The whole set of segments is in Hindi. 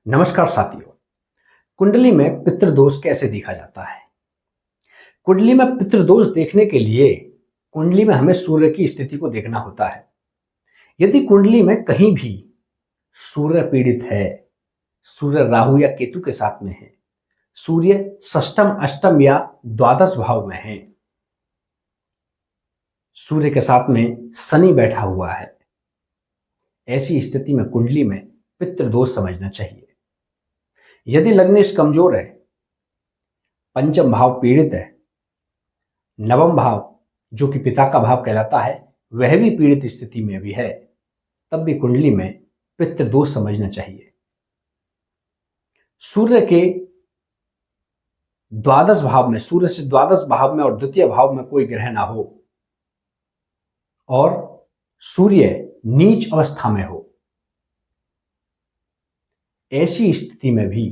नमस्कार साथियों। कुंडली में पितृदोष कैसे देखा जाता है? कुंडली में पितृदोष देखने के लिए कुंडली में हमें सूर्य की स्थिति को देखना होता है। यदि कुंडली में कहीं भी सूर्य पीड़ित है, सूर्य राहु या केतु के साथ में है, सूर्य षष्टम, अष्टम या द्वादश भाव में है, सूर्य के साथ में शनि बैठा हुआ है, ऐसी स्थिति में कुंडली में पितृदोष समझना चाहिए। यदि लग्नेश कमजोर है, पंचम भाव पीड़ित है, नवम भाव जो कि पिता का भाव कहलाता है वह भी पीड़ित स्थिति में भी है, तब भी कुंडली में पितृदोष समझना चाहिए। सूर्य के द्वादश भाव में, सूर्य से द्वादश भाव में और द्वितीय भाव में कोई ग्रह ना हो और सूर्य नीच अवस्था में हो, ऐसी स्थिति में भी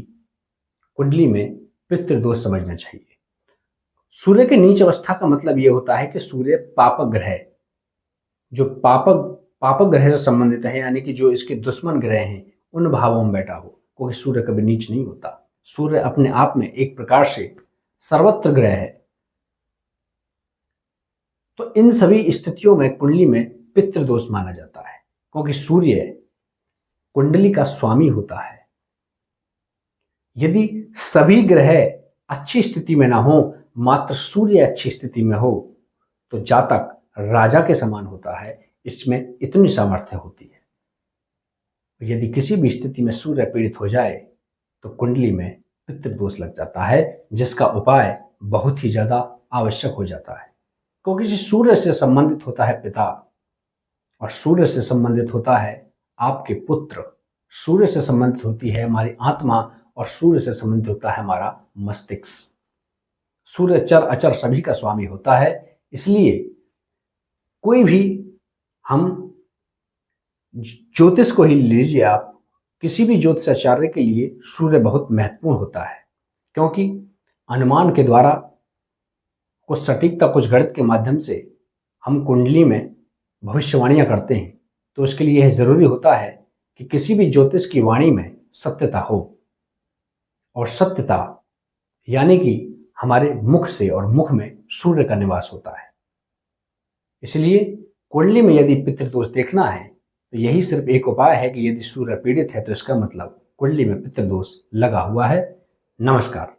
कुंडली में पितृदोष समझना चाहिए। सूर्य के नीच अवस्था का मतलब यह होता है कि सूर्य पापक ग्रह, जो पापक ग्रह से संबंधित है, यानी कि जो इसके दुश्मन ग्रह हैं उन भावों में बैठा हो, क्योंकि सूर्य कभी नीच नहीं होता। सूर्य अपने आप में एक प्रकार से सर्वत्र ग्रह है। तो इन सभी स्थितियों में कुंडली में पितृदोष माना जाता है, क्योंकि सूर्य कुंडली का स्वामी होता है। यदि सभी ग्रह अच्छी स्थिति में ना हो, मात्र सूर्य अच्छी स्थिति में हो, तो जातक राजा के समान होता है। इसमें इतनी सामर्थ्य होती है। यदि किसी भी स्थिति में सूर्य पीड़ित हो जाए तो कुंडली में पितृदोष लग जाता है, जिसका उपाय बहुत ही ज्यादा आवश्यक हो जाता है, क्योंकि सूर्य से संबंधित होता है पिता, और सूर्य से संबंधित होता है आपके पुत्र, सूर्य से संबंधित होती है हमारी आत्मा, और सूर्य से संबंधित होता है हमारा मस्तिष्क। सूर्य चर अचर सभी का स्वामी होता है। इसलिए कोई भी, हम ज्योतिष को ही लीजिए आप, किसी भी ज्योतिषाचार्य के लिए सूर्य बहुत महत्वपूर्ण होता है, क्योंकि अनुमान के द्वारा कुछ सटीकता, कुछ गणित के माध्यम से हम कुंडली में भविष्यवाणियां करते हैं। तो उसके लिए यह जरूरी होता है कि किसी भी ज्योतिष की वाणी में सत्यता हो, और सत्यता यानी कि हमारे मुख से, और मुख में सूर्य का निवास होता है। इसलिए कुंडली में यदि पितृदोष देखना है तो यही सिर्फ एक उपाय है कि यदि सूर्य पीड़ित है तो इसका मतलब कुंडली में पितृदोष लगा हुआ है। नमस्कार।